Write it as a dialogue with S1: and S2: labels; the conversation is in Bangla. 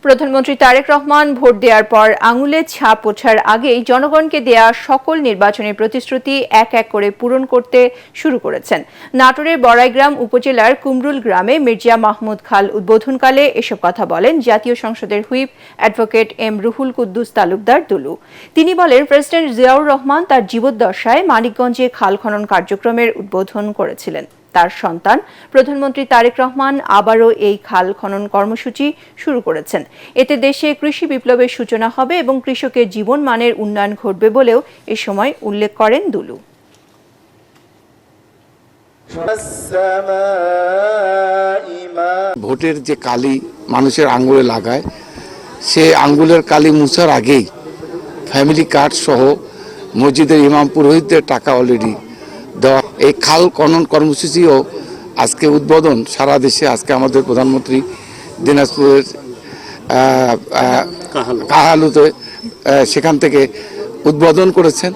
S1: প্রধানমন্ত্রী তারেক রহমান ভোট দেওয়ার পর আঙুলে ছাপ ওঠার আগেই জনগণকে দেয়া সকল নির্বাচনী প্রতিশ্রুতি এক এক করে পূরণ করতে শুরু করেছেন। নাটোরের বড়াইগ্রাম উপজেলার কুমরুল গ্রামে মির্জা মাহমুদ খাল উদ্বোধনকালে এসব কথা বলেন জাতীয় সংসদের whip advocate M Ruhul Kuddus Talukdar Dulu. তিনি বলেন, প্রেসিডেন্ট জিয়াউর রহমান তার জীবদ্দশায় মানিকগঞ্জে খাল খনন কার্যক্রমের উদ্বোধন করেছিলেন। তার সন্তান প্রধানমন্ত্রী তারেক রহমান আবারও এই খাল খনন কর্মসূচি শুরু করেছেন। এতে দেশে কৃষি বিপ্লবের সূচনা হবে এবং কৃষকের জীবনমানের উন্নয়ন ঘটবে বলেও এ সময় উল্লেখ করেন দুলু।
S2: ভোটের যে কালি মানুষের আঙ্গুলে লাগায়, সে আঙ্গুলের কালি মুছার আগেই ফ্যামিলি কার্ড সহ মসজিদের ইমাম পুরোহিতদের টাকা অলরেডি দেওয়া। এই খাল খনন কর্মসূচিও আজকে উদ্বোধন সারা দেশে। আজকে আমাদের প্রধানমন্ত্রী দিনাজপুরের কাহালুতে সেখান থেকে উদ্বোধন করেছেন।